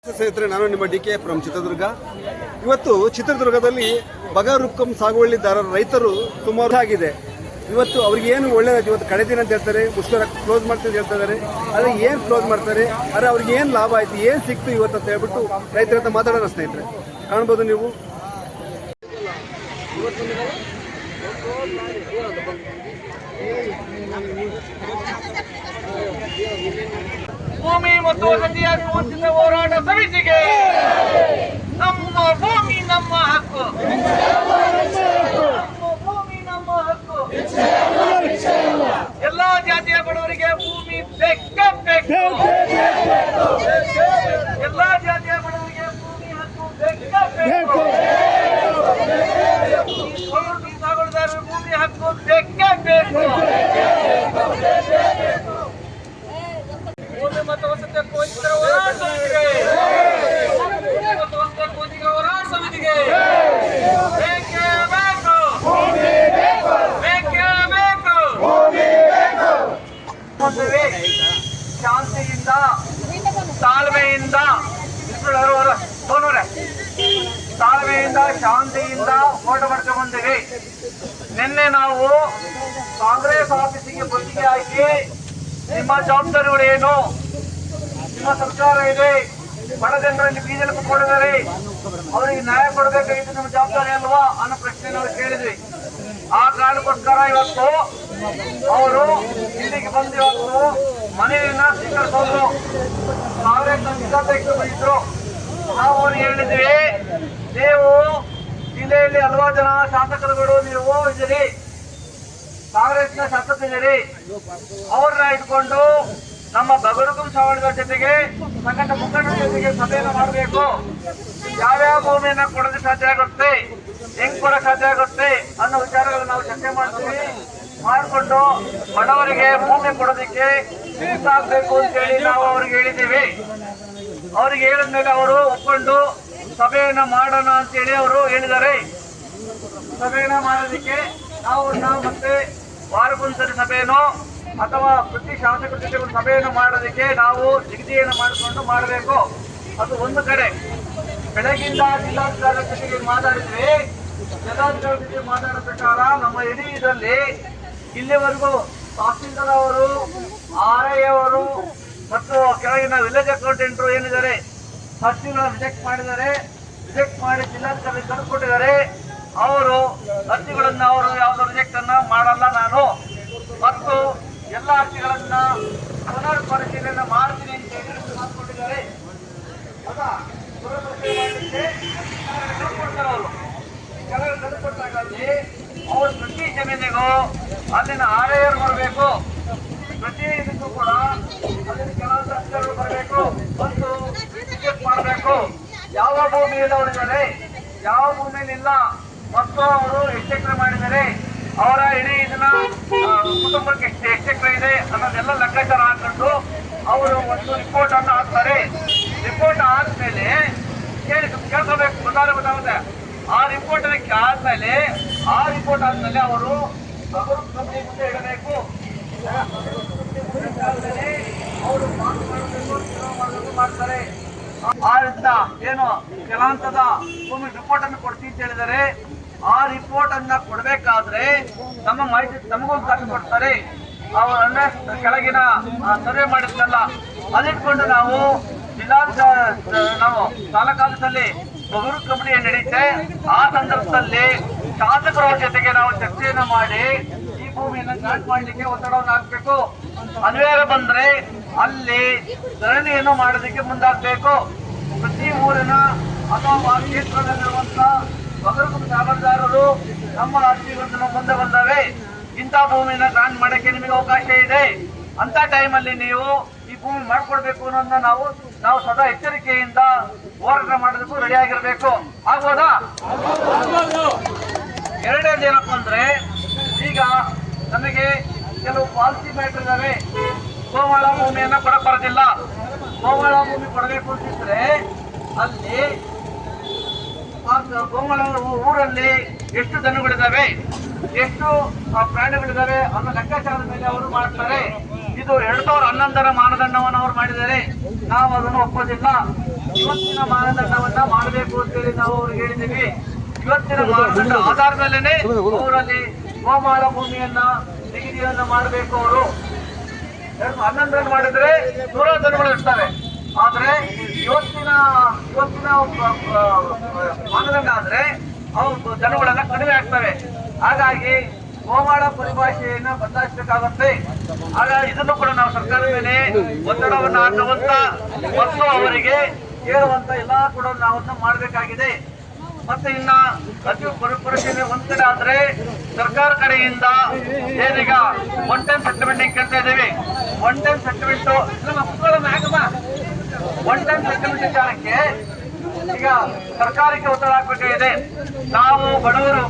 ಸ್ನೇಹಿತರೆ, ನಾನು ನಿಮ್ಮ ಡಿಕೆ ಫ್ರಮ್ ಚಿತ್ರದುರ್ಗ. ಇವತ್ತು ಚಿತ್ರದುರ್ಗದಲ್ಲಿ ಬಗರುಕ್ಕಂ ಸಾಗುವಳಿದಾರರ ರೈತರು ಸುಮಾರು ಆಗಿದೆ. ಇವತ್ತು ಅವ್ರಿಗೆ ಏನು ಒಳ್ಳೆಯದಾಗಿ ಇವತ್ತು ಕಡೆ ದಿನ ಅಂತ ಹೇಳ್ತಾರೆ, ಮುಷ್ಕರ ಕ್ಲೋಸ್ ಮಾಡ್ತಾರೆ ಅಂತ ಹೇಳ್ತಾರೆ. ಆದರೆ ಏನು ಕ್ಲೋಸ್ ಮಾಡ್ತಾರೆ, ಆದರೆ ಅವ್ರಿಗೆ ಏನು ಲಾಭ ಆಯ್ತು, ಏನು ಸಿಕ್ತು ಇವತ್ತು ಅಂತ ಹೇಳ್ಬಿಟ್ಟು ರೈತರ ಹತ್ರ ಮಾತಾಡೋಣ. ಸ್ನೇಹಿತರೆ, ಕಾಣ್ಬೋದು ನೀವು. ಭೂಮಿ ಮತ್ತು ನದಿಯ ಉಚಿತ ಹೋರಾಟ ಸಮಿತಿಗೆ ನಮ್ಮ ಭೂಮಿ ನಮ್ಮ ಹಕ್ಕು, ನಮ್ಮ ಭೂಮಿ ನಮ್ಮ ಹಕ್ಕು. ಎಲ್ಲಾ ಜಾತಿಯ ಬಡವರಿಗೆ ಭೂಮಿ ಬೇಕೇ ಬೇಕು, ಎಲ್ಲಾ ಜಾತಿಯ ಬಡವರಿಗೆ ಭೂಮಿ ಹಕ್ಕು ಬೇಕೇ ಬೇಕು, ಸಾಗುವಳಿದಾರರ ಭೂಮಿ ಹಕ್ಕು ಬೇಕೇ ಬೇಕು. ಭೂಮಿ ಮತ್ತು ವಸತಿ ಹಕ್ಕು ಹೋರಾಟ ಸಮಿತಿಗೆ, ಮತ್ತು ವಸತಿ ಹಕ್ಕು ಹೋರಾಟ ಸಮಿತಿಗೆ ಬೇಕೇ ಬೇಕು, ಬೇಕೇ ಬೇಕು. ಶಾಂತಿಯಿಂದ ತಾಳ್ಮೆಯಿಂದ ತಾಳ್ಮೆಯಿಂದ ಶಾಂತಿಯಿಂದ ಹೋರಾಟ ಮಾಡ್ಕೊಂಡು ಬಂದಿವಿ. ನಿನ್ನೆ ನಾವು ಕಾಂಗ್ರೆಸ್ ಆಫೀಸಿಗೆ ಬಂದಿಗೆ ಹಾಕಿ ನಿಮ್ಮ ಜವಾಬ್ದಾರಿಗಳೇನು, ನಿಮ್ಮ ಸರ್ಕಾರ ಇದೆ, ಬಡ ಜನರಲ್ಲಿ ಬೀಜಲು ಕೊಟ್ಟಿದ್ದಾರೆ, ಅವರಿಗೆ ನ್ಯಾಯ ಕೊಡಬೇಕಾಗಿತ್ತು, ನಿಮ್ಮ ಜವಾಬ್ದಾರಿ ಅಲ್ವಾ ಅನ್ನೋ ಪ್ರಶ್ನೆ ನಾವು ಕೇಳಿದ್ವಿ. ಆ ಕಾರಣಕ್ಕೋಸ್ಕರ ಇವತ್ತು ಅವರು ಇಲ್ಲಿಗೆ ಬಂದು ಇವತ್ತು ಮನೆಯನ್ನ ಸ್ವೀಕರಿಸೋದು ಕಾಂಗ್ರೆಸ್ ಜಿಲ್ಲಾಧ್ಯಕ್ಷರು ಬಂದಿದ್ರು. ನಾವು ಅವ್ರಿಗೆ ಹೇಳಿದ್ವಿ, ನೀವು ಜಿಲ್ಲೆಯಲ್ಲಿ ಹಲವಾರು ಜನ ಶಾಸಕರುಗಳು ನೀವು ಇದ್ದೀರಿ, ಕಾಂಗ್ರೆಸ್ನ ಶಾಸಕರಿದ್ದೀರಿ, ಅವ್ರನ್ನ ಇಟ್ಕೊಂಡು ನಮ್ಮ ಬಗರುಕ್ಕಂ ಸಾಗುವಳಿದಾರರ ಜೊತೆಗೆ ಸಂಘಟನೆ ಮುಖಂಡರ ಜೊತೆಗೆ ಸಭೆಯನ್ನು ಮಾಡಬೇಕು. ಯಾವ್ಯಾವ ಭೂಮಿಯನ್ನ ಕೊಡೋದಕ್ಕೆ ಸಾಧ್ಯ ಆಗುತ್ತೆ, ಹೆಂಗ್ ಕೊಡೋಕೆ ಸಾಧ್ಯ ಆಗುತ್ತೆ ಅನ್ನೋ ವಿಚಾರಗಳು ನಾವು ಚರ್ಚೆ ಮಾಡ್ತೀವಿ. ಮಾಡಿಕೊಂಡು ಬಡವರಿಗೆ ಭೂಮಿ ಕೊಡೋದಕ್ಕೆ ಆಗ್ಬೇಕು ಅಂತೇಳಿ ನಾವು ಅವ್ರಿಗೆ ಹೇಳಿದ್ದೀವಿ. ಅವ್ರಿಗೆ ಹೇಳಿದ್ಮೇಲೆ ಅವರು ಒಪ್ಕೊಂಡು ಸಭೆಯನ್ನ ಮಾಡೋಣ ಅಂತೇಳಿ ಅವರು ಹೇಳಿದ್ದಾರೆ. ಸಭೆಯನ್ನ ಮಾಡೋದಕ್ಕೆ ನಾವು ಮತ್ತೆ ವಾರಕ್ಕೊಂದ್ಸರಿ ಸಭೆಯನ್ನು ಅಥವಾ ಪ್ರತಿ ಶಾಸಕರ ಜೊತೆ ಒಂದು ಸಭೆಯನ್ನು ಮಾಡೋದಕ್ಕೆ ನಾವು ನಿಗದಿಯನ್ನು ಮಾಡಿಕೊಂಡು ಮಾಡಬೇಕು. ಅದು ಒಂದು ಕಡೆ. ಬೆಳಗಿಂದ ಜಿಲ್ಲಾಧಿಕಾರಿ ಜೊತೆಗೆ ಮಾತಾಡಿದ್ವಿ. ಜಿಲ್ಲಾಧಿಕಾರಿ ಜೊತೆ ಮಾತಾಡೋ ಪ್ರಕಾರ ನಮ್ಮ ಇಡೀ ಇದರಲ್ಲಿ ಇಲ್ಲಿವರೆಗೂ ತಹಸೀಲ್ದಾರ್ ಅವರು, RI ಅವರು ಮತ್ತು ಕೆಳಗಿನ ವಿಲೇಜ್ ಅಕೌಂಟೆಂಟ್ರು ಏನಿದ್ದಾರೆ ಅರ್ಜಿಗಳನ್ನ ರಿಜೆಕ್ಟ್ ಮಾಡಿದ್ದಾರೆ. ರಿಜೆಕ್ಟ್ ಮಾಡಿ ಜಿಲ್ಲಾಧಿಕಾರಿ ಕರೆದುಕೊಟ್ಟಿದ್ದಾರೆ. ಅವರು ಅರ್ಜಿಗಳನ್ನ ಅವರು ಯಾವ್ದು ರಿಜೆಕ್ಟ್ ಅನ್ನ ಮಾಡಲ್ಲ ನಾನು, ಮತ್ತು ಎಲ್ಲ ಅರ್ಜಿಗಳನ್ನ ಪುನರ್ ಪರಿಶೀಲನೆ ಮಾಡ್ತೀನಿ ಅಂತ ಹೇಳಿ ಹಾಕೊಂಡಿದ್ದಾರೆ. ಅವರು ಪ್ರತಿ ಜಮೀನಿಗೂ ಅಲ್ಲಿನ RI ಬರಬೇಕು, ಪ್ರತಿ ಇದಕ್ಕೂ ಕೂಡ ಅಲ್ಲಿನ ಕೆಲವೊಂದು ಅಧಿಕಾರಿಗಳು ಬರಬೇಕು ಮತ್ತು ರಿಜೆಕ್ಟ್ ಮಾಡಬೇಕು. ಯಾವ ಭೂಮಿಯಲ್ಲಿ ಅವರಿದ್ದಾರೆ, ಯಾವ ಭೂಮಿಯಲ್ಲಿ ಇಲ್ಲ, ಮತ್ತು ಅವರು ಎಷ್ಟು ಎಕರೆ ಮಾಡಿದ್ದಾರೆ, ಅವರ ಇಡೀ ಇದನ್ನ ಕುಟುಂಬಕ್ಕೆ ಎಷ್ಟು ಎಕರೆ ಇದೆ ಅನ್ನೋದೆಲ್ಲ ಲೆಕ್ಕಾಚಾರ ಹಾಕೊಂಡು ಅವರು ಒಂದು ರಿಪೋರ್ಟ್ ಅನ್ನು ಹಾಕ್ತಾರೆ. ರಿಪೋರ್ಟ್ ಆದ್ಮೇಲೆ ಕೇಳ್ಕೋಬೇಕು, ಗೊತ್ತಾಗುತ್ತೆ. ಆ ರಿಪೋರ್ಟ್ ಆದ್ಮೇಲೆ ಅವರು ಕಂಪನಿ ಮುಂದೆ ಇಡಬೇಕು. ಅವರು ಮಾಡ್ತಾರೆ. ಆದ್ರಿಂದ ಏನು ಕೆಲಂತದ ಭೂಮಿ ರಿಪೋರ್ಟ್ ಅನ್ನು ಕೊಡ್ತೀನಿ ಅಂತ ಹೇಳಿದರೆ, ಆ ರಿಪೋರ್ಟ್ ಅನ್ನ ಕೊಡ್ಬೇಕಾದ್ರೆ ನಮ್ಮ ಮಾಹಿತಿ ನಮಗೊಂದು ಕಾಪಿ ಕೊಡ್ತಾರೆ. ಅವರನ್ನ ಕೆಳಗಿನ ಸರ್ವೆ ಮಾಡಿದ್ನಲ್ಲ ಅದಿಟ್ಕೊಂಡು ನಾವು ನಾವು ತಾಲೂಕಾದಲ್ಲಿ ಬಗರು ಕಂಪನಿ ನಡೆಯುತ್ತೆ. ಆ ಸಂದರ್ಭದಲ್ಲಿ ಶಾಸಕರ ಜೊತೆಗೆ ನಾವು ಚರ್ಚೆಯನ್ನು ಮಾಡಿ ಈ ಭೂಮಿಯನ್ನು ಜಾಯಿಂಟ್ ಮಾಡಲಿಕ್ಕೆ ಒತ್ತಡವನ್ನು ಹಾಕಬೇಕು. ಅನಿವಾರ್ಯ ಬಂದ್ರೆ ಅಲ್ಲಿ ಧರಣಿಯನ್ನು ಮಾಡೋದಕ್ಕೆ ಮುಂದಾಗಬೇಕು. ಪ್ರತಿ ಊರಿನ ಅಥವಾ ಕ್ಷೇತ್ರದಲ್ಲಿರುವಂತಹ ಬಗರುಕ್ಕಂ ಸಾಗುವಳಿದಾರರು ನಮ್ಮ ಅರ್ಜಿಗಳನ್ನು ಮುಂದೆ ಬಂದವೆ, ಇಂಥ ಭೂಮಿನ ಗ್ರಾಂಟ್ ಮಾಡಕ್ಕೆ ನಿಮಗೆ ಅವಕಾಶ ಇದೆ, ಅಂತ ಟೈಮಲ್ಲಿ ನೀವು ಈ ಭೂಮಿ ಮಾಡ್ಕೊಡ್ಬೇಕು ಅನ್ನೋದನ್ನ ನಾವು ಸದಾ ಎಚ್ಚರಿಕೆಯಿಂದ ಹೋರಾಟ ಮಾಡೋದಕ್ಕೂ ರೆಡಿ ಆಗಿರ್ಬೇಕು. ಆಗ್ಬೋದಾ? ಎರಡನೇದು ಏನಪ್ಪ ಅಂದ್ರೆ, ಈಗ ನಮಗೆ ಕೆಲವು ಪಾಲಿಸಿ ಮ್ಯಾಟರ್ ಇದಾವೆ. ಗೋಮಾಳ ಭೂಮಿಯನ್ನ ಕೊಡಕ್ ಬರೋದಿಲ್ಲ. ಗೋಮಾಳ ಭೂಮಿ ಕೊಡಬೇಕು ಅಂತಿದ್ರೆ ಅಲ್ಲಿ ಗೋಮಾಳ ಊರಲ್ಲಿ ಎಷ್ಟು ದನಗಳಿದಾವೆ, ಎಷ್ಟು ಪ್ರಾಣಿಗಳಿದಾವೆ ಅನ್ನೋ ಲೆಕ್ಕಾಚಾರದ ಮೇಲೆ ಅವರು ಮಾಡ್ತಾರೆ. ಇದು ಮತ್ತು 2011ರ ಮಾನದಂಡವನ್ನು ಅವರು ಮಾಡಿದ್ದಾರೆ. ನಾವು ಅದನ್ನು ಒಪ್ಪೋದಿಲ್ಲ. ಇವತ್ತಿನ ಮಾನದಂಡವನ್ನ ಮಾಡಬೇಕು ಅಂತೇಳಿ ನಾವು ಅವ್ರಿಗೆ ಹೇಳಿದ್ದೀವಿ. ಇವತ್ತಿನ ಮಾನದಂಡ ಆಧಾರದ ಮೇಲೆನೆ ಅವರಲ್ಲಿ ಗೋಮಾಳ ಭೂಮಿಯನ್ನ ನಿಗದಿಯನ್ನ ಮಾಡಬೇಕು. ಅವರು 2011ರಲ್ಲಿ ಮಾಡಿದ್ರೆ 100 ದನಗಳು ಇರ್ತವೆ. ಆದ್ರೆ ಇವತ್ತಿನ ಮಾನದಂಡ ಆದ್ರೆ ಅವು ದನಗಳೆಲ್ಲ ಕಡಿಮೆ ಆಗ್ತವೆ. ಹಾಗಾಗಿ ಗೋಮಾಳ ಪರಿಭಾಷೆಯನ್ನ ಬದಲಾಯಿಸಬೇಕಾಗುತ್ತೆ. ಹಾಗಾಗಿ ಇದನ್ನು ಕೂಡ ನಾವು ಸರ್ಕಾರದ ಮೇಲೆ ಒತ್ತಡವನ್ನು ಹಾಕುವಂತ ಮತ್ತು ಅವರಿಗೆ ಹೇಳುವಂತ ಎಲ್ಲಾ ಕೂಡ ನಾವನ್ನ ಮಾಡಬೇಕಾಗಿದೆ. ಮತ್ತೆ ಇನ್ನ ಅತಿ ಪರಿಶೀಲನೆ ಒಂದ್ ಕಡೆ ಆದ್ರೆ ಸರ್ಕಾರ ಕಡೆಯಿಂದ ಏನೀಗ ಒನ್ ಟೈಮ್ ಸೆಟಲ್ಮೆಂಟ್ ಕೇಳ್ತಾ ಇದ್ದೀವಿ. ಒನ್ ಟೈಮ್ ಸೆಟಲ್ಮೆಂಟ್ ವಿಚಾರಕ್ಕೆ ಈಗ ಸರ್ಕಾರಕ್ಕೆ ಒತ್ತಡ ಹಾಕಬೇಕಾಗಿದೆ. ನಾವು ಬಡವರು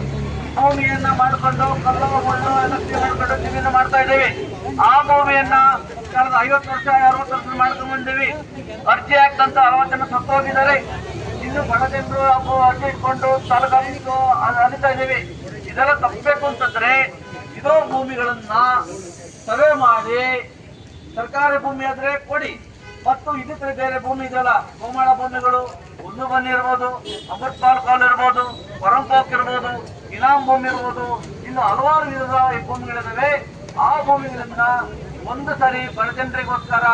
ಭೂಮಿಯನ್ನ ಮಾಡಿಕೊಂಡು ಕಲ್ಲು ಮಣ್ಣು ಎಲ್ಲ ಮಾಡ್ಕೊಂಡು ಜಮೀನು ಮಾಡ್ತಾ ಇದ್ದೀವಿ. ಆ ಭೂಮಿಯನ್ನ ಕಳೆದ 50 ವರ್ಷ 60 ವರ್ಷ ಮಾಡ್ಕೊಂಡು ಬಂದೀವಿ. ಅರ್ಜಿ ಹಾಕ್ತಂತ 60 ಜನ ಸತ್ತು ಹೋಗಿದ್ದಾರೆ. ಇನ್ನು ಬಡ ಜನರು ಅರ್ಜಿ ಇಟ್ಕೊಂಡು ತಾಲೂಕು ಅಲಿತಾ ಇದ್ದೀವಿ. ಇದೆಲ್ಲ ತಪ್ಪಬೇಕು ಅಂತಂದ್ರೆ ಇದೋ ಭೂಮಿಗಳನ್ನ ಸರ್ವೆ ಮಾಡಿ ಸರ್ಕಾರಿ ಭೂಮಿ ಆದ್ರೆ ಕೊಡಿ. ಮತ್ತು ಇದಿದ್ರೆ ಬೇರೆ ಭೂಮಿ ಇದೆಯಲ್ಲ, ಗೋಮಾಳ ಭೂಮಿಗಳು ಹುಲ್ಲು ಬನ್ನಿ ಇರ್ಬೋದು, ಅಮೃತ್ ಕಾಲ್ ಇರ್ಬೋದು, ಪರಂಪೋಕ್ ಇರ್ಬೋದು, ಇನಾಮ್ ಭೂಮಿ ಇರ್ಬೋದು, ಇನ್ನು ಹಲವಾರು ವಿಧದ ಭೂಮಿಗಳಿದಾವೆ. ಆ ಭೂಮಿಗಳನ್ನ ಒಂದು ಸರಿ ಬಡ ಜನರಿಗೋಸ್ಕರ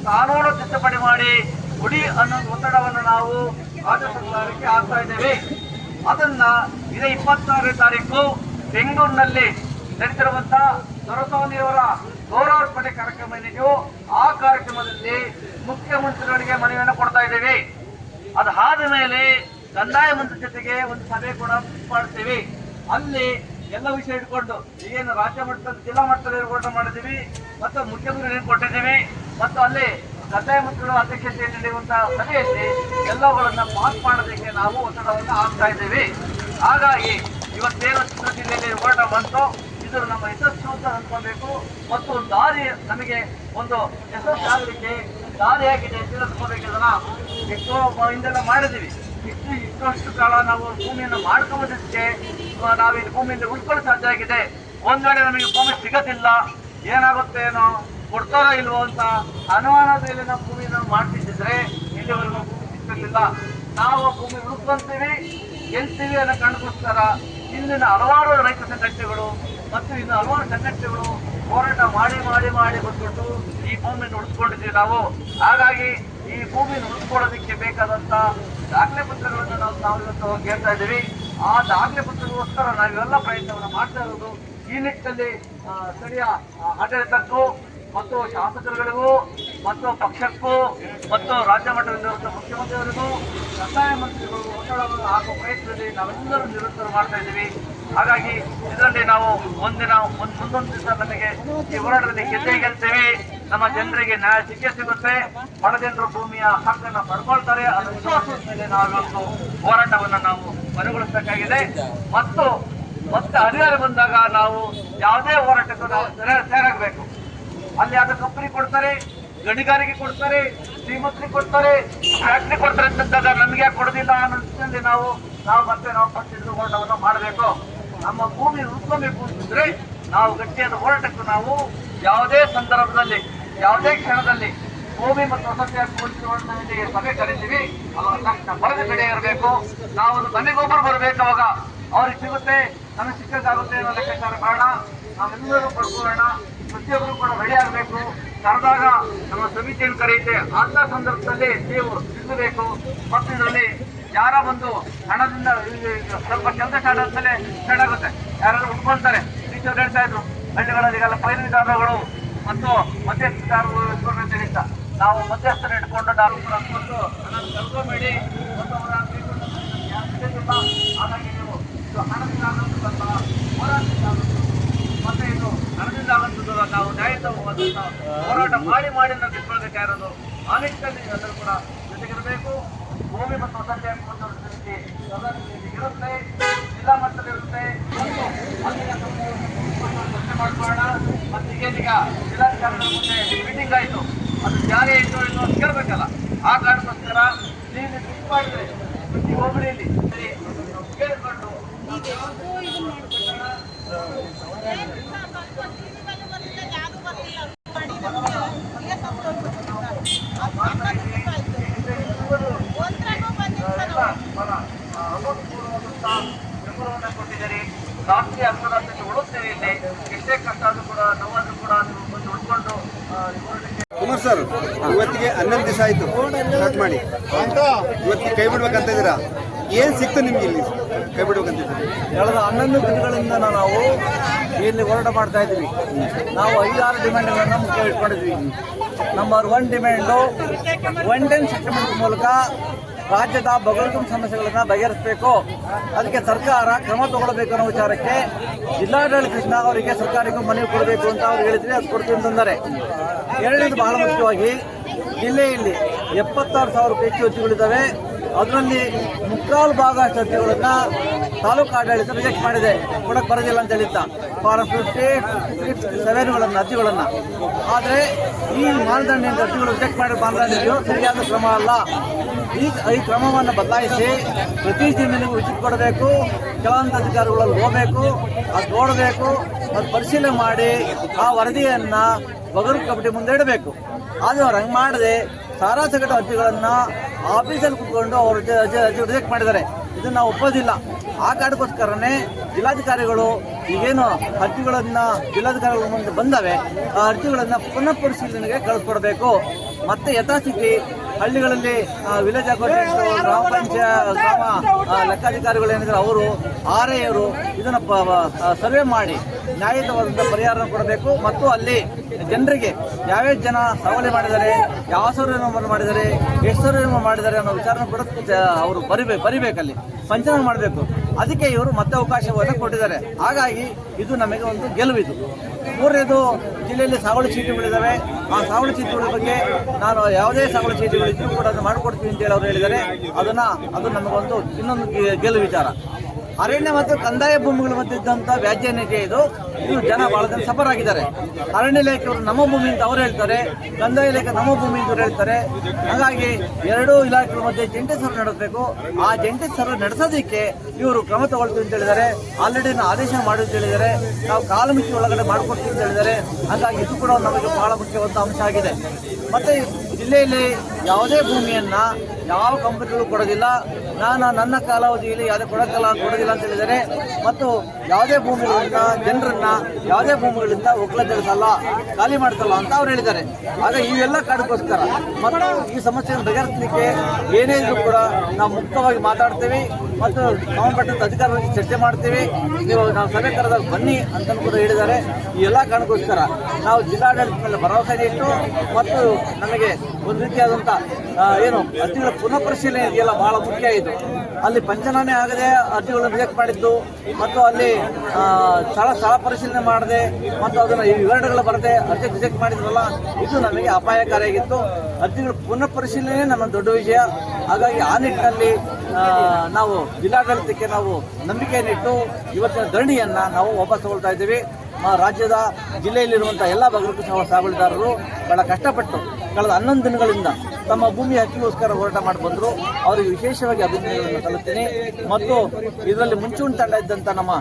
ಕಾನೂನು ತಿದ್ದುಪಡಿ ಮಾಡಿ ಕೊಡಿ ಅನ್ನೋ ಒತ್ತಡವನ್ನು ನಾವು ರಾಜ್ಯ ಸರ್ಕಾರಕ್ಕೆ ಹಾಕ್ತಾ ಇದ್ದೇವೆ. ಅದನ್ನ ಇದೇ 26ನೇ ತಾರೀಕು ಬೆಂಗಳೂರಿನಲ್ಲಿ ನಡೆಸಿರುವಂತ ದೊರಸ್ವಾಮಿಯವರ ಗೌರವಾರ್ಪಣೆ ಕಾರ್ಯಕ್ರಮ ಏನಿದೆಯೋ ಆ ಕಾರ್ಯಕ್ರಮದಲ್ಲಿ ಮುಖ್ಯಮಂತ್ರಿಗಳಿಗೆ ಮನವಿಯನ್ನು ಕೊಡ್ತಾ ಇದ್ದೇವೆ. ಅದಾದ ಮೇಲೆ ಕಂದಾಯ ಮಂತ್ರಿ ಜೊತೆಗೆ ಒಂದು ಸಭೆ ಕೂಡ ಮಾಡ್ತೀವಿ. ಅಲ್ಲಿ ಎಲ್ಲ ವಿಷಯ ಇಟ್ಕೊಂಡು ಏನು ರಾಜ್ಯ ಮಟ್ಟದಲ್ಲಿ ಜಿಲ್ಲಾ ಮಟ್ಟದಲ್ಲಿ ಹೋರಾಟ ಮಾಡಿದ್ದೀವಿ ಮತ್ತು ಮುಖ್ಯಮಂತ್ರಿ ಕೊಟ್ಟಿದ್ದೀವಿ. ಮತ್ತು ಅಲ್ಲಿ ಕಂದಾಯ ಮಂತ್ರಿಗಳ ಅಧ್ಯಕ್ಷತೆಯಲ್ಲಿ ನಡೆಯುವಂತಹ ಸಭೆಯಲ್ಲಿ ಎಲ್ಲವುಗಳನ್ನ ಪಾಸ್ ಮಾಡೋದಕ್ಕೆ ನಾವು ಒತ್ತಡವನ್ನು ಹಾಕ್ತಾ ಇದ್ದೇವೆ. ಹಾಗಾಗಿ ಇವತ್ತೇನು ಚಿತ್ರ ಜಿಲ್ಲೆಯಲ್ಲಿ ಹೋರಾಟ ಬಂತು ಇದು ನಮ್ಮ ಯಶಸ್ಸು ಅಂತ ಅನ್ಕೋಬೇಕು. ಮತ್ತು ದಾರಿ ನಮಗೆ ಒಂದು ಯಶಸ್ಸು ಆಗಲಿಕ್ಕೆ ದಾರಿಯಾಗಿದೆ ಅಂತ ತಿಳ್ಕೋಬೇಕು. ಇದನ್ನ ಎಷ್ಟೋ ಹಿಂದೆಲ್ಲ ಮಾಡಿದ್ದೀವಿ. ಇಷ್ಟಷ್ಟು ಕಾಲ ನಾವು ಭೂಮಿಯನ್ನು ಮಾಡ್ಕೊಂಬಂದಕ್ಕೆ ನಾವು ಈ ಭೂಮಿಯಿಂದ ಉಳ್ಕೊಳ್ಳೋ ಸಾಧ್ಯ ಆಗಿದೆ. ಒಂದ್ ವೇಳೆ ನಮಗೆ ಭೂಮಿ ಸಿಗೋದಿಲ್ಲ, ಏನಾಗುತ್ತೆ ಏನೋ ಕೊಡ್ತಾರೋ ಇಲ್ವೋ ಅಂತ ಅನುಮಾನದಲ್ಲಿ ನಾವು ಭೂಮಿಯನ್ನು ಮಾಡ್ತಿದ್ದಿದ್ರೆ ಇಲ್ಲಿವರೆಗೂ ಭೂಮಿ ಸಿಗ್ತಿರ್ಲಿಲ್ಲ. ನಾವು ಭೂಮಿ ಉಳ್ಕೊಂತೀವಿ ಗೆಲ್ತೀವಿ ಅನ್ನೋ ಕಾರಣಕ್ಕೋಸ್ಕರ ಇಲ್ಲಿನ ಹಲವಾರು ರೈತ ಸಂಘಟನೆಗಳು ಮತ್ತು ಇನ್ನು ಹಲವಾರು ಸಂಘಟನೆಗಳು ಹೋರಾಟ ಮಾಡಿ ಮಾಡಿ ಮಾಡಿ ಬಂದ್ಬಿಟ್ಟು ಈ ಭೂಮಿಯನ್ನು ಉಳಿಸ್ಕೊಂಡಿದ್ದೀವಿ ನಾವು. ಹಾಗಾಗಿ ಈ ಭೂಮಿಯನ್ನು ಉಳಿಸ್ಕೊಳ್ಳೋದಕ್ಕೆ ಬೇಕಾದಂತ ದಾಖಲೆ ಪತ್ರಗಳನ್ನು ನಾವು ಇವತ್ತು ಕೇಳ್ತಾ ಇದ್ದೀವಿ. ಆ ದಾಖಲೆ ಪತ್ರಗೋಸ್ಕರ ನಾವೆಲ್ಲ ಪ್ರಯತ್ನವನ್ನು ಮಾಡ್ತಾ ಇರೋದು. ಈ ನಿಟ್ಟಿನಲ್ಲಿ ಸ್ಥಳೀಯ ಆಡಳಿತಕ್ಕೂ ಮತ್ತು ಶಾಸಕರುಗಳಿಗೂ ಮತ್ತು ಪಕ್ಷಕ್ಕೂ ಮತ್ತು ರಾಜ್ಯ ಮಟ್ಟದಲ್ಲಿರುವಂತಹ ಮುಖ್ಯಮಂತ್ರಿಗಳಿಗೂ ಕಂದಾಯ ಮಂತ್ರಿಗಳು ಒತ್ತಡವನ್ನು ಹಾಕುವ ಪ್ರಯತ್ನದಲ್ಲಿ ನಾವೆಲ್ಲರೂ ನಿರಂತರ ಮಾಡ್ತಾ ಇದ್ದೀವಿ. ಹಾಗಾಗಿ ಇದರಲ್ಲಿ ನಾವು ಮುಂದೊಂದು ದಿವಸ ನಮಗೆ ಈ ಹೋರಾಟದಲ್ಲಿ ಗೆಲ್ತೇವೆ. ನಮ್ಮ ಜನರಿಗೆ ನ್ಯಾಯ ಸಿಗುತ್ತೆ. ಬಡ ಜನರು ಭೂಮಿಯ ಹಕ್ಕನ್ನು ಪಡ್ಕೊಳ್ತಾರೆ ಅನ್ನೋ ವಿಶ್ವಾಸದ ಮೇಲೆ ನಾವಿವತ್ತು ಹೋರಾಟವನ್ನು ನಾವು ಕೊನೆಗೊಳಿಸಬೇಕಾಗಿದೆ. ಮತ್ತೆ ಅಧಿಕಾರ ಬಂದಾಗ ನಾವು ಯಾವುದೇ ಹೋರಾಟಕ್ಕೂ ನಾವು ತಯಾರಾಗಬೇಕು. ಅಲ್ಲಿ ಅದು ಕಂಪನಿ ಕೊಡ್ತಾರೆ, ಗಣಿಗಾರಿಕೆ ಕೊಡ್ತಾರೆ, ಶ್ರೀಮಂತರಿಗೆ ಕೊಡ್ತಾರೆ, ಫ್ಯಾಕ್ಟ್ರಿ ಕೊಡ್ತಾರೆ ಅಂತಂದಾಗ ನಮ್ಗೆ ಯಾಕೆ ಕೊಡೋದಿಲ್ಲ ಅನ್ನೋ ನಿಟ್ಟಿನಲ್ಲಿ ನಾವು ಪಕ್ಷದ ಹೋರಾಟವನ್ನು ಮಾಡಬೇಕು. ನಮ್ಮ ಭೂಮಿ ಉಳ್ಕೊಬೇಕು ಅಂತಂದ್ರೆ ನಾವು ಗಟ್ಟಿಯಾದ ಹೋರಾಟಕ್ಕೂ ನಾವು ಯಾವುದೇ ಸಂದರ್ಭದಲ್ಲಿ ಯಾವುದೇ ಕ್ಷಣದಲ್ಲಿ ಭೂಮಿ ಮತ್ತು ವಸತಿ ಹಕ್ಕು ಸಭೆ ಕರೀತೀವಿ. ಅವಾಗ ತಕ್ಷಣ ಬರದ ಕಡೆ ಇರಬೇಕು. ನಾವು ಮನೆಗೊಬ್ಬರು ಬರಬೇಕು. ಅವಾಗ ಅವ್ರಿಗೆ ಸಿಗುತ್ತೆ, ನಮಗೆ ಸಿಕ್ಕಾಗುತ್ತೆ ಅನ್ನೋ ಲೆಕ್ಕಾಚಾರ ಬೇಡ. ನಾವೆಲ್ಲರೂ ಪಡ್ಕೊಳ್ಳೋಣ. ಪ್ರತಿಯೊಬ್ಬರು ಕೂಡ ರೆಡಿ ಆಗಬೇಕು. ಕರೆದಾಗ ನಮ್ಮ ಸಮಿತಿಯನ್ನು ಕರೆಯುತ್ತೆ. ಅಂತ ಸಂದರ್ಭದಲ್ಲಿ ನೀವು ಸಿಗಬೇಕು. ಮತ್ತು ಇದರಲ್ಲಿ ಯಾರ ಒಂದು ಹಣದಿಂದ ಸ್ವಲ್ಪ ಕೆಲಸ ಸ್ಟಾರ್ಟ್ ಆದ್ಮೇಲೆ ಸ್ಟಾರ್ಟ್ ಆಗುತ್ತೆ. ಯಾರಾದ್ರೂ ಉಟ್ಕೊಳ್ತಾರೆ. ಟೀಚರ್ ಹೇಳ್ತಾ ಇದ್ರು ಹಳ್ಳಿಗಳಲ್ಲಿಗೆಲ್ಲ ಪೈರುದಾರಗಳು ಮತ್ತು ಮಧ್ಯಸ್ಥಗಾರರು ಇಟ್ಕೊಂಡಿದ್ದರಿಂದ ನಾವು ಮಧ್ಯಸ್ಥರ ಇಟ್ಕೊಂಡು ನಾವು ಕೂಡ ಕೊಟ್ಟು ಹಣವನ್ನು ಕಳ್ಕೊಂಬೇಡಿ. ಹಾಗಾಗಿ ನೀವು ಹಣದಿಂದ ಆಗುವಂಥ ಹೋರಾಟದಿಂದ ಮತ್ತೆ ಇದು ಹಣದಿಂದ ಆಗುವಂಥದ್ದು ನಾವು ನ್ಯಾಯಯುತವಾದಂಥ ಹೋರಾಟ ಮಾಡಿ ನಾವು ಕಿತ್ಕೊಳ್ಬೇಕಾಗಿರೋದು. ಆ ನಿಟ್ಟಿನಲ್ಲಿ ಎಲ್ಲರೂ ಕೂಡ ಜೊತೆಗಿರಬೇಕು. ಭೂಮಿ ಮತ್ತು ವಸತಿ ಹಕ್ಕು ಸಮಿತಿ ಇರುತ್ತೆ, ಜಿಲ್ಲಾ ಮಟ್ಟದಲ್ಲಿರುತ್ತೆ. ಚರ್ಚೆ ಮಾಡ್ಕೊಳ್ಳೋಣ. ಮತ್ತೆ ಈಗೇನೀಗ ಜಿಲ್ಲಾಧಿಕಾರಿಗಳ ಮುಂದೆ ಮೀಟಿಂಗ್ ಆಯಿತು, ಅದು ಜಾರಿ ಆಯಿತು ಇನ್ನೂ ಕೇಳಬೇಕಲ್ಲ. ಆ ಕಾರಣಕ್ಕೋಸ್ಕರ ನೀವು ಫಿಕ್ಸ್ ಮಾಡಿದ್ರೆ ಪ್ರತಿ ಹೋಬಳಿಯಲ್ಲಿ ಕೇಳಿಕೊಂಡು ಬೆಂಬಲವನ್ನು ಕೊಟ್ಟಿದ್ದೀರಿ. ರಾಷ್ಟ್ರೀಯ ಅಕ್ಷರಾಸ್ಯತೆ ಉಳಿಸ್ತೀವಿ. ಇಲ್ಲಿ ಎಷ್ಟೇ ಕಷ್ಟ ಆದ್ರೂ ಕೂಡ ನೋವಾದ್ರೂ ಕೂಡ ನೀವು ಬಂದು ಉಳ್ಕೊಂಡು ಕುಮಾರ್ ಸರ್, ಇವತ್ತಿಗೆ 11 ದಿವಸ ಆಯ್ತು ಸ್ಟಾರ್ಟ್ ಮಾಡಿ, ಇವತ್ತಿಗೆ ಕೈ ಬಿಡ್ಬೇಕಂತ ಇದ್ದೀರಾ. ಏನ್ ಸಿಕ್ತು ನಿಮ್ಗೆ ಇಲ್ಲಿ ಕೈ ಬಿಡ್ಬೇಕಂತಿದ್ದೀರಿ? ಕಳೆದ 11 ದಿನಗಳಿಂದ ನಾವು ಇಲ್ಲಿ ಹೋರಾಟ ಮಾಡ್ತಾ ಇದ್ವಿ. ನಾವು 5-6 ಡಿಮ್ಯಾಂಡ್ಗಳನ್ನು ಮುಖ್ಯ ಇಟ್ಕೊಂಡಿದ್ವಿ. ನಂಬರ್ 1 ಡಿಮ್ಯಾಂಡು 110 ಸೆಟಲ್ಮೆಂಟ್ ಮೂಲಕ ರಾಜ್ಯದ ಬಗರ್ಹುಕುಂ ಸಮಸ್ಯೆಗಳನ್ನು ಬಗೆಹರಿಸಬೇಕು. ಅದಕ್ಕೆ ಸರ್ಕಾರ ಕ್ರಮ ತಗೊಳ್ಬೇಕು ಅನ್ನೋ ವಿಚಾರಕ್ಕೆ ಜಿಲ್ಲಾಡಳಿತ ಅವರಿಗೆ ಸರ್ಕಾರಕ್ಕೂ ಮನವಿ ಕೊಡಬೇಕು ಅಂತ ಅವ್ರು ಹೇಳಿದ್ರೆ ಅದು ಕೊಡ್ತೀವಿ ಅಂತಂದರೆ. ಎರಡನೇದು ಬಹಳ ಮುಖ್ಯವಾಗಿ ಜಿಲ್ಲೆಯಲ್ಲಿ 76,000 ಹೆಚ್ಚು ಅರ್ಜಿಗಳಿದ್ದಾವೆ. ಅದರಲ್ಲಿ 3/4 ಭಾಗ ಅಷ್ಟು ಅರ್ಜಿಗಳನ್ನು ತಾಲೂಕು ಆಡಳಿತ ರಿಜೆಕ್ಟ್ ಮಾಡಿದೆ, ಕೊಡಕ್ಕೆ ಬರೋದಿಲ್ಲ ಅಂತ ಹೇಳಿದ್ದ ಫಾರಂ 57ಗಳನ್ನು ಅರ್ಜಿಗಳನ್ನು. ಆದರೆ ಈ ಮಾನದಂಡ ಅರ್ಜಿಗಳು ರಿಜೆಕ್ಟ್ ಮಾಡಿರೋ ಮಾನದಂಡ ಸರಿಯಾದ ಕ್ರಮ ಅಲ್ಲ. ಈ ಕ್ರಮವನ್ನು ಬದಲಾಯಿಸಿ ಪ್ರತಿ ಜಮೀನಿಗೂ ವಿಸಿಟ್ ಕೊಡಬೇಕು. ಕೆಲವೊಂದು ಅಧಿಕಾರಿಗಳಲ್ಲಿ ಹೋಗಬೇಕು, ಅದು ನೋಡಬೇಕು, ಅದು ಪರಿಶೀಲನೆ ಮಾಡಿ ಆ ವರದಿಯನ್ನು ಬಗರ್ಹುಕುಂ ಕಮಿಟಿ ಮುಂದೆ ಇಡಬೇಕು. ಆದರೆ ಅವ್ರು ಹಂಗೆ ಮಾಡದೆ ಸಾರಾಸಗಟ ಅರ್ಜಿಗಳನ್ನು ಆಫೀಸಲ್ಲಿ ಕೂತ್ಕೊಂಡು ಅವರು ಅರ್ಜಿ ರಿಜೆಕ್ಟ್ ಮಾಡಿದ್ದಾರೆ. ಇದನ್ನು ನಾವು ಒಪ್ಪೋದಿಲ್ಲ. ಆ ಕಾರಣಕ್ಕೋಸ್ಕರನೇ ಜಿಲ್ಲಾಧಿಕಾರಿಗಳು ಈಗೇನು ಅರ್ಜಿಗಳನ್ನು ಜಿಲ್ಲಾಧಿಕಾರಿಗಳ ಮುಂದೆ ಬಂದವೆ, ಆ ಅರ್ಜಿಗಳನ್ನು ಪುನಃ ಪರಿಶೀಲನೆಗೆ ಕಳಿಸ್ಕೊಡ್ಬೇಕು. ಮತ್ತು ಯಥಾಸ್ಥಿತಿ ಹಳ್ಳಿಗಳಲ್ಲಿ ವಿಲೇಜ್ ಅಕೌಂಟೆಂಟ್, ಗ್ರಾಮ ಪಂಚಾಯತ್, ಗ್ರಾಮ ಲೆಕ್ಕಾಧಿಕಾರಿಗಳು ಏನಿದ್ದಾರೆ ಅವರು ಆರ್ಐಯವರು ಇದನ್ನು ಸರ್ವೆ ಮಾಡಿ ನ್ಯಾಯಯುತವಾದಂಥ ಪರಿಹಾರ ಕೊಡಬೇಕು. ಮತ್ತು ಅಲ್ಲಿ ಜನರಿಗೆ ಯಾವ್ಯಾವ ಜನ ಸವಾಲಿ ಮಾಡಿದ್ದಾರೆ, ಯಾವ ಸರ್ವೆ ಮಾಡಿದ್ದಾರೆ, ಎಷ್ಟು ಸರ್ವೆ ಮಾಡಿದ್ದಾರೆ ಅನ್ನೋ ವಿಚಾರನ ಕೂಡ ಅವರು ಬರಿಬೇಕಲ್ಲಿ ಪಂಚನಾಮ ಮಾಡಬೇಕು. ಅದಕ್ಕೆ ಇವರು ಮತ್ತೆ ಅವಕಾಶವನ್ನು ಕೊಟ್ಟಿದ್ದಾರೆ. ಹಾಗಾಗಿ ಇದು ನಮಗೆ ಒಂದು ಗೆಲುವಿದು. ಮೂರನೇದು, ಜಿಲ್ಲೆಯಲ್ಲಿ ಸಾಗುವಳಿ ಚೀಟಿಗಳಿದ್ದಾವೆ. ಆ ಸಾಗುವಳಿ ಚೀಟಿಗಳ ಬಗ್ಗೆ ನಾನು ಯಾವುದೇ ಸಾಗುವಳಿ ಚೀಟಿಗಳಿದ್ದರೂ ಕೂಡ ಅದನ್ನು ಮಾಡಿಕೊಡ್ತೀವಿ ಅಂತೇಳಿ ಅವರು ಹೇಳಿದ್ದಾರೆ. ಅದು ನಮಗೊಂದು ಇನ್ನೊಂದು ಗೆಲುವು ವಿಚಾರ. ಅರಣ್ಯ ಮತ್ತು ಕಂದಾಯ ಭೂಮಿಗಳ ಮಧ್ಯೆ ಇದ್ದಂಥ ವ್ಯಾಜ್ಯನಿಕೆ ಇದು ಜನ ಬಹಳ ಜನ ಸಫರ್ ಆಗಿದ್ದಾರೆ. ಅರಣ್ಯ ಇಲಾಖೆಯವರು ನಮ್ಮ ಭೂಮಿ ಅಂತ ಅವರು ಹೇಳ್ತಾರೆ, ಕಂದಾಯ ಇಲಾಖೆ ನಮ್ಮ ಭೂಮಿ ಅಂತ ಹೇಳ್ತಾರೆ. ಹಾಗಾಗಿ ಎರಡೂ ಇಲಾಖೆಗಳ ಮಧ್ಯೆ ಜಂಟಿ ಸರ್ವೆ ನಡೆಸಬೇಕು. ಆ ಜಂಟಿ ಸರ್ವೆ ನಡೆಸೋದಕ್ಕೆ ಇವರು ಕ್ರಮ ತಗೊಳ್ತೀವಿ ಅಂತ ಹೇಳಿದ್ದಾರೆ. ಆಲ್ರೆಡಿ ಆದೇಶ ಮಾಡಿ ಅಂತ ಹೇಳಿದ್ದಾರೆ. ನಾವು ಕಾಲಮಿತಿ ಒಳಗಡೆ ಮಾಡಿಕೊಡ್ತೀವಿ ಅಂತ ಹೇಳಿದ್ದಾರೆ. ಹಾಗಾಗಿ ಇದು ಕೂಡ ನಮಗೆ ಬಹಳ ಮುಖ್ಯವಾದ ಅಂಶ ಆಗಿದೆ. ಮತ್ತು ಜಿಲ್ಲೆಯಲ್ಲಿ ಯಾವುದೇ ಭೂಮಿಯನ್ನು ಯಾವ ಕಂಪನಿಗಳು ಕೊಡೋದಿಲ್ಲ. ನನ್ನ ಕಾಲಾವಧಿಯಲ್ಲಿ ಯಾವುದೇ ಕೊಡೋದಿಲ್ಲ ಅಂತ ಹೇಳಿದ್ದಾರೆ. ಮತ್ತು ಯಾವುದೇ ಭೂಮಿಗಳಿಂದ ಜನರನ್ನ ಯಾವುದೇ ಭೂಮಿಗಳಿಂದ ಒಕ್ಕಲುತರಿಸಲ್ಲ, ಖಾಲಿ ಮಾಡಿಸಲ್ಲ ಅಂತ ಅವ್ರು ಹೇಳಿದ್ದಾರೆ. ಆಗ ಇವೆಲ್ಲ ಕಾರಣಕ್ಕೋಸ್ಕರ ಮತ್ತು ಈ ಸಮಸ್ಯೆಯನ್ನು ಬಗೆಹರಿಸಲಿಕ್ಕೆ ಏನೇ ಇದ್ರೂ ಕೂಡ ನಾವು ಮುಕ್ತವಾಗಿ ಮಾತಾಡ್ತೀವಿ ಮತ್ತು ಸಂಬಂಧಪಟ್ಟಂತ ಅಧಿಕಾರಿಗಳಿಗೆ ಚರ್ಚೆ ಮಾಡ್ತೀವಿ. ನಾವು ಸಭೆ ಕರೆದಾಗ ಬನ್ನಿ ಅಂತ ಕೂಡ ಹೇಳಿದ್ದಾರೆ. ಈ ಎಲ್ಲ ಕಾರಣಕ್ಕೋಸ್ಕರ ನಾವು ಜಿಲ್ಲಾಡಳಿತದ ಮೇಲೆ ಭರವಸೆ ಇಟ್ಟು ಮತ್ತು ನಮಗೆ ಒಂದು ರೀತಿಯಾದಂಥ ಏನು ಅರ್ಜಿಗಳ ಪುನಃ ಪರಿಶೀಲನೆ ಇದೆಯಲ್ಲ ಬಹಳ ಮುಖ್ಯ. ಇದು ಅಲ್ಲಿ ಪಂಚನಾಮೆ ಆಗದೆ ಅರ್ಜಿಗಳನ್ನು ರಿಜೆಕ್ಟ್ ಮಾಡಿದ್ದು ಮತ್ತು ಅಲ್ಲಿ ಸ್ಥಳ ಪರಿಶೀಲನೆ ಮಾಡದೆ ಮತ್ತು ಅದನ್ನು ವಿವರಣೆಗಳು ಬರದೆ ಅರ್ಜಿ ರಿಜೆಕ್ಟ್ ಮಾಡಿದ್ರಲ್ಲ, ಇದು ನಮಗೆ ಅಪಾಯಕಾರಿಯಾಗಿತ್ತು. ಅರ್ಜಿಗಳ ಪುನಃ ಪರಿಶೀಲನೆ ನಮ್ಮ ದೊಡ್ಡ ವಿಷಯ. ಹಾಗಾಗಿ ಆ ನಿಟ್ಟಿನಲ್ಲಿ ನಾವು ಜಿಲ್ಲಾಡಳಿತಕ್ಕೆ ನಾವು ನಂಬಿಕೆಯನ್ನಿಟ್ಟು ಇವತ್ತಿನ ಧರಣಿಯನ್ನು ನಾವು ವಾಪಸ್ ತಗೊಳ್ತಾ ಇದ್ದೀವಿ. ರಾಜ್ಯದ ಜಿಲ್ಲೆಯಲ್ಲಿರುವಂಥ ಎಲ್ಲ ಬಗರ್ಹುಕುಂ ಸಾಗುವಳಿದಾರರು ಬಹಳ ಕಷ್ಟಪಟ್ಟು ಕಳೆದ 11 ದಿನಗಳಿಂದ ತಮ್ಮ ಭೂಮಿ ಹಕ್ಕಿಗೋಸ್ಕರ ಹೋರಾಟ ಮಾಡಿ ಬಂದರು. ಅವರಿಗೆ ವಿಶೇಷವಾಗಿ ಅಭಿನಂದನೆಗಳನ್ನು ಸಲ್ಲಿಸ್ತೀನಿ. ಮತ್ತು ಇದರಲ್ಲಿ ಮುಂಚೂಣಿ ತಂಡ ಇದ್ದಂಥ ನಮ್ಮ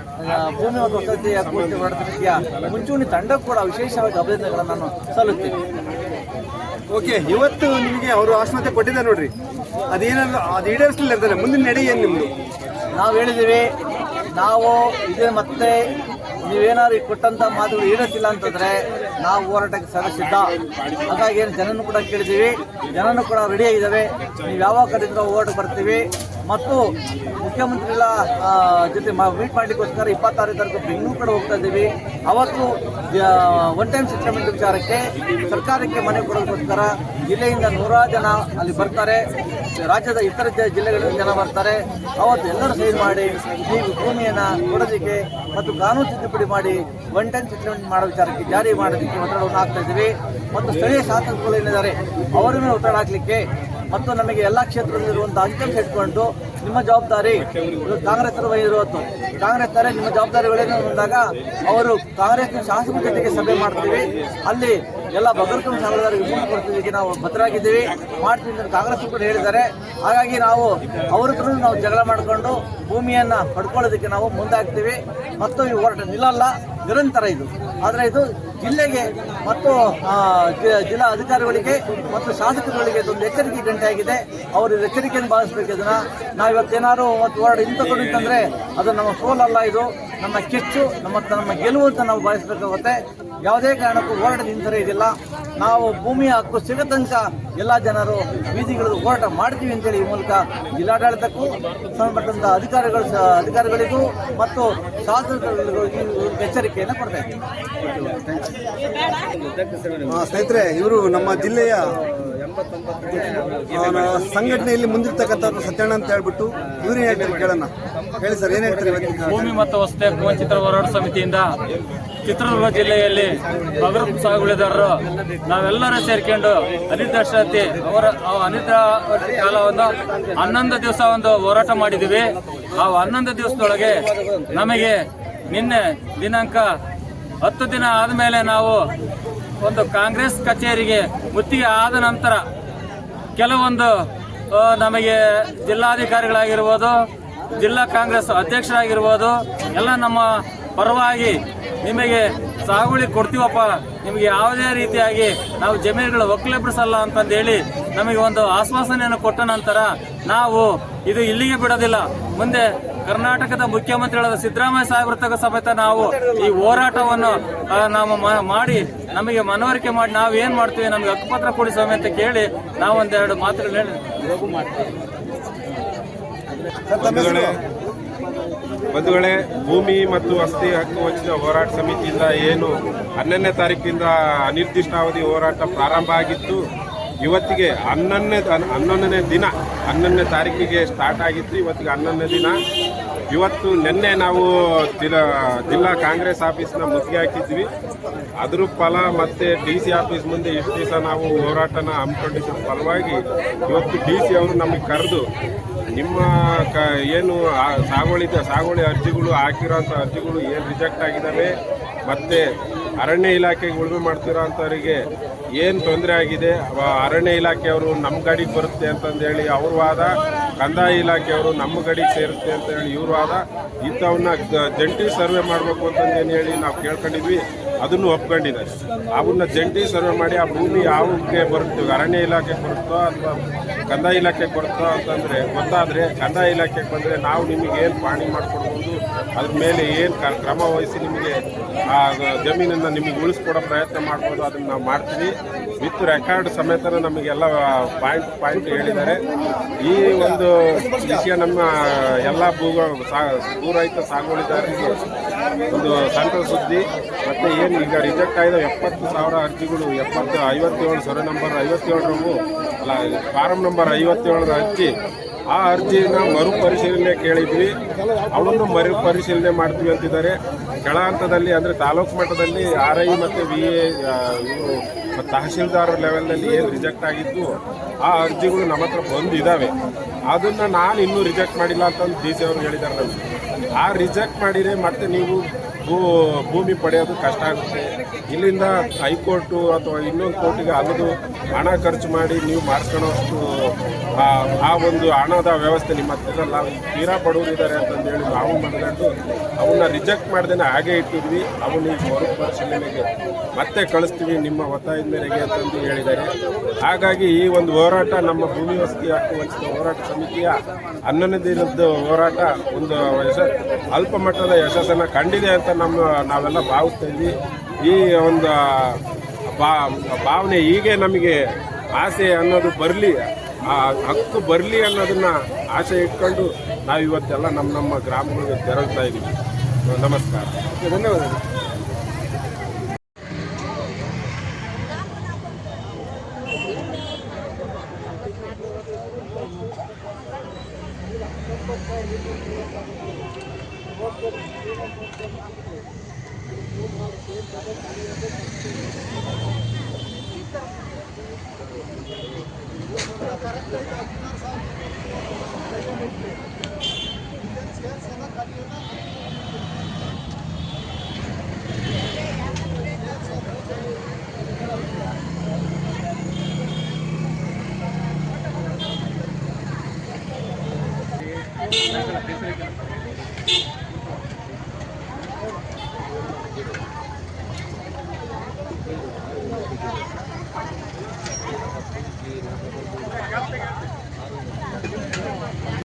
ಭೂಮಿ ಮತ್ತು ವಸತಿ ಅಭಿವೃದ್ಧಿ ಹೋರಾಟ ಸಮಿತಿಯ ಮುಂಚೂಣಿ ತಂಡಕ್ಕೂ ಕೂಡ ವಿಶೇಷವಾಗಿ ಅಭಿನಂದನೆಗಳನ್ನು ನಾನು ಸಲ್ಲಿಸ್ತೀನಿ. ಓಕೆ, ಇವತ್ತು ನಿಮಗೆ ಅವರು ಆಶ್ವಾಸನೆ ಕೊಟ್ಟಿದ್ದಾರೆ ನೋಡ್ರಿ, ಅದೇನಾದ್ರು ಅದು ಈಡೇರಿಸಲಿಲ್ಲ ಇರ್ತಾರೆ. ಮುಂದಿನ ನಡೆ ಏನು ನಿಮ್ಮದು? ನಾವು ಹೇಳಿದ್ದೀವಿ, ನಾವು ಇದೇ ಮತ್ತೆ ನೀವೇನಾದ್ರು ಕೊಟ್ಟಂಥ ಮಾತುಗಳು ಈಡೇರಿಸಿಲ್ಲ ಅಂತಂದರೆ ನಾವು ಹೋರಾಟಕ್ಕೆ ಸಿದ್ಧ. ಹಾಗಾಗಿ ಏನು ಜನನೂ ಕೂಡ ಕೇಳಿದ್ದೀವಿ, ಜನನೂ ಕೂಡ ರೆಡಿ ಆಗಿದ್ದಾವೆ. ನೀವು ಯಾವಾಗ ಕರೆದಿರೋ ಹೋರಾಟಕ್ಕೆ ಬರ್ತೀವಿ. ಮತ್ತು ಮುಖ್ಯಮಂತ್ರಿಗಳ ಜೊತೆ ಮೀಟ್ ಮಾಡಲಿಕ್ಕೋಸ್ಕರ 26ನೇ ತಾರೀಕು ಬೆಂಗಳೂರು ಕಡೆ ಹೋಗ್ತಾ ಇದ್ದೀವಿ. ಅವತ್ತು 110 ಸೆಟಲ್ಮೆಂಟ್ ವಿಚಾರಕ್ಕೆ ಸರ್ಕಾರಕ್ಕೆ ಮನೆ ಕೊಡೋದಕ್ಕೋಸ್ಕರ ಜಿಲ್ಲೆಯಿಂದ 100 ಜನ ಅಲ್ಲಿ ಬರ್ತಾರೆ. ರಾಜ್ಯದ ಇತರ ಜಿಲ್ಲೆಗಳಿಂದ ಜನ ಬರ್ತಾರೆ. ಅವತ್ತು ಎಲ್ಲರೂ ಸೈನ್ ಮಾಡಿ ಈ ಭೂಮಿಯನ್ನು ಕೊಡೋದಕ್ಕೆ ಮತ್ತು ಕಾನೂನು ತಿದ್ದುಪಡಿ ಮಾಡಿ 110 ಸೆಟಲ್ಮೆಂಟ್ ಮಾಡೋ ವಿಚಾರಕ್ಕೆ ಜಾರಿ ಮಾಡೋದಕ್ಕೆ ಒತ್ತಡವನ್ನು ಹಾಕ್ತಾ ಇದ್ದೀವಿ. ಮತ್ತು ಸ್ಥಳೀಯ ಶಾಸಕರು ಏನಿದ್ದಾರೆ ಅವರ ಮೇಲೆ ಒತ್ತಡ ಹಾಕಲಿಕ್ಕೆ ಮತ್ತು ನಮಗೆ ಎಲ್ಲ ಕ್ಷೇತ್ರದಲ್ಲಿರುವಂಥ ಅಂಕಿಅಂಶ ಇಟ್ಕೊಂಡು ನಿಮ್ಮ ಜವಾಬ್ದಾರಿ ಕಾಂಗ್ರೆಸ್ ಇರುವತ್ತು ಕಾಂಗ್ರೆಸ್ ತಾರೆ ನಿಮ್ಮ ಜವಾಬ್ದಾರಿಗಳೇನು ಬಂದಾಗ ಅವರು ಕಾಂಗ್ರೆಸ್ನ ಶಾಸಕರ ಜೊತೆಗೆ ಸಭೆ ಮಾಡ್ತೀವಿ. ಅಲ್ಲಿ ಎಲ್ಲ ಬಗರ್ಹುಕುಂ ಸಾಗುವಳಿದಾರರಿಗೆ ಭೂಮಿ ಕೊಡ್ತಿದ್ದಕ್ಕೆ ನಾವು ಭದ್ರಾಗಿದ್ದೀವಿ, ಮಾಡ್ತೀವಿ ಅಂತ ಕಾಂಗ್ರೆಸ್ ಕೂಡ ಹೇಳಿದ್ದಾರೆ. ಹಾಗಾಗಿ ನಾವು ಅವ್ರ ಹತ್ರ ನಾವು ಜಗಳ ಮಾಡಿಕೊಂಡು ಭೂಮಿಯನ್ನು ಪಡ್ಕೊಳ್ಳೋದಕ್ಕೆ ನಾವು ಮುಂದಾಗ್ತೀವಿ. ಮತ್ತು ಈ ಹೋರಾಟ ನಿಲ್ಲಲ್ಲ. ನಿರಂತರ ಇದು. ಆದರೆ ಇದು ಜಿಲ್ಲೆಗೆ ಮತ್ತು ಜಿಲ್ಲಾ ಅಧಿಕಾರಿಗಳಿಗೆ ಮತ್ತು ಶಾಸಕರುಗಳಿಗೆ ಇದೊಂದು ಎಚ್ಚರಿಕೆ ಗಂಟೆ ಆಗಿದೆ. ಅವರು ಎಚ್ಚರಿಕೆಯನ್ನು ಭಾವಿಸಬೇಕು. ಇದನ್ನು ನಾವು ಇವತ್ತೇನಾದ್ರು ಮತ್ತು ಹೋರಾಟ ಇಂತಂದ್ರೆ ಅದು ನಮ್ಮ ಸೋಲಲ್ಲ, ಇದು ನಮ್ಮ ಕಿಚ್ಚು, ನಮ್ಮ ಗೆಲುವು ಅಂತ ನಾವು ಭಾವಿಸಬೇಕಾಗುತ್ತೆ. ಯಾವುದೇ ಕಾರಣಕ್ಕೂ ಹೋರಾಟದ ಹಿಂಸರಿಯುವುದಿಲ್ಲ. ನಾವು ಭೂಮಿಯ ಹಕ್ಕು ಸಿಗೋ ತನಕ ಎಲ್ಲ ಜನರು ಬೀದಿಗಿಳಿದು ಹೋರಾಟ ಮಾಡ್ತೀವಿ ಅಂತೇಳಿ ಈ ಮೂಲಕ ಜಿಲ್ಲಾಡಳಿತಕ್ಕೂ ಸಂಬಂಧಪಟ್ಟಂತ ಅಧಿಕಾರಿಗಳಿಗೂ ಮತ್ತು ಶಾಸಕರಿಗೂ ಈ ಎಚ್ಚರಿಕೆಯನ್ನು ಕೊಡ್ತಾ ಇದ್ದೀವಿ. ಸ್ನೇಹಿತರೆ, ಇವರು ನಮ್ಮ ಜಿಲ್ಲೆಯ ಸಂಘಟನೆಯಲ್ಲಿ ಮುಂದಿರ್ತಕ್ಕಂಥವ್ರು ಸತ್ಯಣ್ಣ ಅಂತ ಹೇಳ್ಬಿಟ್ಟು ಇವ್ರು ಏನ್ ಹೇಳ್ತಾರೆ ಕೇಳೋಣ. ಹೇಳಿ ಸರ್, ಏನ್ ಹೇಳ್ತಾರೆ? ಭೂಮಿ ಮತ್ತು ವಸತಿ ಹಕ್ಕು ವಂಚಿತರ ಹೋರಾಟ ಸಮಿತಿಯಿಂದ ಚಿತ್ರದುರ್ಗ ಜಿಲ್ಲೆಯಲ್ಲಿ ಬಗರು ಸಾಗುವಳಿದಾರರು ನಾವೆಲ್ಲರೂ ಸೇರ್ಕೊಂಡು ಅನಿರ್ದಿಷ್ಟಾವಧಿ ಅನಿರ್ದಿಷ್ಟ ಕಾಲವನ್ನು 11 ದಿವಸ ಒಂದು ಹೋರಾಟ ಮಾಡಿದ್ದೀವಿ. ಆ 11 ದಿವಸದೊಳಗೆ ನಮಗೆ ನಿನ್ನೆ ದಿನಾಂಕ 10 ದಿನ ಆದಮೇಲೆ ನಾವು ಒಂದು ಕಾಂಗ್ರೆಸ್ ಕಚೇರಿಗೆ ಮುತ್ತಿಗೆ ಆದ ನಂತರ ಕೆಲವೊಂದು ನಮಗೆ ಜಿಲ್ಲಾಧಿಕಾರಿಗಳಾಗಿರ್ಬೋದು, ಜಿಲ್ಲಾ ಕಾಂಗ್ರೆಸ್ ಅಧ್ಯಕ್ಷರಾಗಿರ್ಬೋದು ಎಲ್ಲ ನಮ್ಮ ಪರವಾಗಿ ನಿಮಗೆ ಸಾಗುವಳಿ ಕೊಡ್ತೀವಪ್ಪ, ನಿಮಗೆ ಯಾವುದೇ ರೀತಿಯಾಗಿ ನಾವು ಜಮೀನುಗಳು ಒಕ್ಕಲೆಬ್ಬಿಸಲ್ಲ ಅಂತಂದೇಳಿ ನಮಗೆ ಒಂದು ಆಶ್ವಾಸನೆಯನ್ನು ಕೊಟ್ಟ ನಂತರ ನಾವು ಇದು ಇಲ್ಲಿಗೆ ಬಿಡೋದಿಲ್ಲ. ಮುಂದೆ ಕರ್ನಾಟಕದ ಮುಖ್ಯಮಂತ್ರಿಗಳಾದ ಸಿದ್ದರಾಮಯ್ಯ ಸಾಹೇಬ್ರ ಸಮೇತ ನಾವು ಈ ಹೋರಾಟವನ್ನು ನಾವು ಮಾಡಿ ನಮಗೆ ಮನವರಿಕೆ ಮಾಡಿ ನಾವು ಏನ್ ಮಾಡ್ತೀವಿ, ನಮಗೆ ಹಕ್ಕುಪತ್ರ ಕೊಡಿಸುವ ಅಂತ ಕೇಳಿ ನಾವು ಒಂದೆರಡು ಮಾತುಗಳು ಹೇಳಿ ಬಂಧುಗಳೇ, ಭೂಮಿ ಮತ್ತು ವಸತಿ ಹಕ್ಕು ವಂಚಿತ ಹೋರಾಟ ಸಮಿತಿಯಿಂದ ಏನು 11ನೇ ತಾರೀಕಿನಿಂದ ಅನಿರ್ದಿಷ್ಟಾವಧಿ ಹೋರಾಟ ಪ್ರಾರಂಭ ಆಗಿತ್ತು, ಇವತ್ತಿಗೆ 11ನೇ ದಿನ, 11ನೇ ತಾರೀಕಿಗೆ ಸ್ಟಾರ್ಟ್ ಆಗಿತ್ತು. ಇವತ್ತಿಗೆ 11ನೇ ದಿನ. ಇವತ್ತು ನಿನ್ನೆ ನಾವು ಜಿಲ್ಲಾ ಕಾಂಗ್ರೆಸ್ ಆಫೀಸ್ನ ಮುತ್ತಿಗೆ ಹಾಕಿದ್ವಿ. ಅದ್ರ ಫಲ ಮತ್ತೆ DC ಆಫೀಸ್ ಮುಂದೆ ಇಷ್ಟು ದಿವಸ ನಾವು ಹೋರಾಟನ ಹಮ್ಮಿಕೊಂಡಿದ್ದ ಫಲವಾಗಿ ಇವತ್ತು DC ಅವರು ನಮಗೆ ಕರೆದು ನಿಮ್ಮ ಏನು ಸಾಗುವಳಿ ಅರ್ಜಿಗಳು ಹಾಕಿರೋಂಥ ಅರ್ಜಿಗಳು ಏನು ರಿಜೆಕ್ಟ್ ಆಗಿದ್ದಾವೆ ಮತ್ತು ಅರಣ್ಯ ಇಲಾಖೆಗೆ ಉಳುಮೆ ಮಾಡ್ತಿರೋಂಥವರಿಗೆ ಏನು ತೊಂದರೆ ಆಗಿದೆ, ಅರಣ್ಯ ಇಲಾಖೆಯವರು ನಮ್ಮ ಗಡಿಗೆ ಬರುತ್ತೆ ಅಂತಂದೇಳಿ ಅವ್ರ ವಾದ, ಕಂದಾಯ ಇಲಾಖೆಯವರು ನಮ್ಮ ಗಡಿಗೆ ಸೇರುತ್ತೆ ಅಂತ ಹೇಳಿ ಇವ್ರ ವಾದ. ಇಂಥವನ್ನ ಜಂಟಿ ಸರ್ವೆ ಮಾಡಬೇಕು ಅಂತಂದೇನು ಹೇಳಿ ನಾವು ಕೇಳ್ಕೊಂಡಿದ್ವಿ. ಅದನ್ನು ಒಪ್ಕೊಂಡಿದ್ದಾರೆ. ಅವನ್ನ ಜಂಟಿ ಸರ್ವೆ ಮಾಡಿ ಆ ಭೂಮಿ ಯಾವಕ್ಕೆ ಬರುತ್ತೆ, ಅರಣ್ಯ ಇಲಾಖೆಗೆ ಬರುತ್ತೋ ಅಥವಾ ಕಂದಾಯ ಇಲಾಖೆಗೆ ಬರುತ್ತೋ ಅಂತಂದರೆ ಗೊತ್ತಾದರೆ ಕಂದಾಯ ಇಲಾಖೆಗೆ ಬಂದರೆ ನಾವು ನಿಮಗೆ ಏನು ಪಾಣಿ ಮಾಡಿಕೊಡ್ಬೋದು, ಅದ್ರ ಮೇಲೆ ಏನು ಕ್ರಮ ವಹಿಸಿ ನಿಮಗೆ ಆ ಜಮೀನನ್ನು ನಿಮಗೆ ಉಳಿಸ್ಕೊಡೋ ಪ್ರಯತ್ನ ಮಾಡ್ಬೋದು. ಅದನ್ನು ನಾವು ಮಾಡ್ತೀವಿ. ವಿತ್ ರೆಕಾರ್ಡ್ ಸಮೇತ ನಮಗೆಲ್ಲ ಪಾಯಿಂಟ್ ಹೇಳಿದ್ದಾರೆ. ಈ ಒಂದು ವಿಷಯ ನಮ್ಮ ಎಲ್ಲ ಭೂರಹಿತ ಸಾಗುವಳಿದಾರರಿಗೆ ಒಂದು ಸಂತಸ ಸುದ್ದಿ. ಮತ್ತು ಏನು ಈಗ ರಿಜೆಕ್ಟ್ ಆಗಿದೆ 70,000 ಅರ್ಜಿಗಳು, 57 ಸರ್ವೆ ನಂಬರ್ 57 ಅಲ್ಲ, ಫಾರಂ ನಂಬರ್ 57 ಅರ್ಜಿ. ಆ ಅರ್ಜಿನ ಮರುಪರಿಶೀಲನೆ ಕೇಳಿದ್ವಿ. ಅವನ್ನು ಮರುಪರಿಶೀಲನೆ ಮಾಡ್ತೀವಿ ಅಂತಿದ್ದಾರೆ. ಕೆಳ ಹಂತದಲ್ಲಿ ಅಂದರೆ ತಾಲೂಕು ಮಟ್ಟದಲ್ಲಿ RI ಮತ್ತು VA ಇವರು ತಹಶೀಲ್ದಾರ್ ಲೆವೆಲ್ನಲ್ಲಿ ಏನು ರಿಜೆಕ್ಟ್ ಆಗಿದ್ದು ಆ ಅರ್ಜಿಗಳು ನಮ್ಮ ಹತ್ರ ಬಂದಿದ್ದಾವೆ. ಅದನ್ನು ನಾನು ಇನ್ನೂ ರಿಜೆಕ್ಟ್ ಮಾಡಿಲ್ಲ ಅಂತಂದು DC ಅವರು ಹೇಳಿದ್ದಾರೆ ನಮಗೆ. ಆ ರಿಜೆಕ್ಟ್ ಮಾಡಿದರೆ ಮತ್ತೆ ನೀವು ಭೂಮಿ ಪಡೆಯೋದು ಕಷ್ಟ ಆಗುತ್ತೆ. ಇಲ್ಲಿಂದ ಹೈಕೋರ್ಟು ಅಥವಾ ಇನ್ನೊಂದು ಕೋರ್ಟಿಗೆ ಅಲ್ಲದು ಹಣ ಖರ್ಚು ಮಾಡಿ ನೀವು ಮಾಡಿಸ್ಕೊಳ್ಳೋಷ್ಟು ಆ ಒಂದು ಹಣದ ವ್ಯವಸ್ಥೆ ನಿಮ್ಮ ಹತ್ತಿರಲ್ಲ. ತೀರಾ ಬಡವರಿದ್ದಾರೆ ಅಂತಂದೇಳಿ ನಾವು ಮನಗಂಡು ಅವನ್ನ ರಿಜೆಕ್ಟ್ ಮಾಡ್ದೇನೆ ಹಾಗೆ ಇಟ್ಟಿದ್ವಿ. ಅವನ್ನ ಈಗ ಮರುಪರಿಶೀಲನೆಗೆ ಮತ್ತೆ ಕಳಿಸ್ತೀವಿ ನಿಮ್ಮ ಒತ್ತಾಯದ ಮೇರೆಗೆ ಅಂತಂದು ಹೇಳಿದ್ದಾರೆ. ಹಾಗಾಗಿ ಈ ಒಂದು ಹೋರಾಟ ನಮ್ಮ ಭೂಮಿ ವಸತಿ ಹಕ್ಕು ವಂಚಿತ ಹೋರಾಟ ಸಮಿತಿಯ 11ನೇ ದಿನದ ಹೋರಾಟ ಒಂದು ಅಲ್ಪ ಮಟ್ಟದ ಯಶಸ್ಸನ್ನು ಕಂಡಿದೆ ಅಂತ ನಾವೆಲ್ಲ ಭಾವಿಸ್ತಾ ಇದ್ವಿ. ಈ ಒಂದು ಭಾವನೆ ಹೀಗೆ ನಮಗೆ ಆಸೆ ಅನ್ನೋದು ಬರಲಿ, ಆ ಹಕ್ಕು ಬರಲಿ ಅನ್ನೋದನ್ನ ಆಸೆ ಇಟ್ಕೊಂಡು ನಾವು ಇವತ್ತೆಲ್ಲ ನಮ್ಮ ಗ್ರಾಮಗಳಿಗೆ ತೆರಳ್ತಾ ಇದ್ದೀವಿ. ನಮಸ್ಕಾರ, ಧನ್ಯವಾದಗಳು.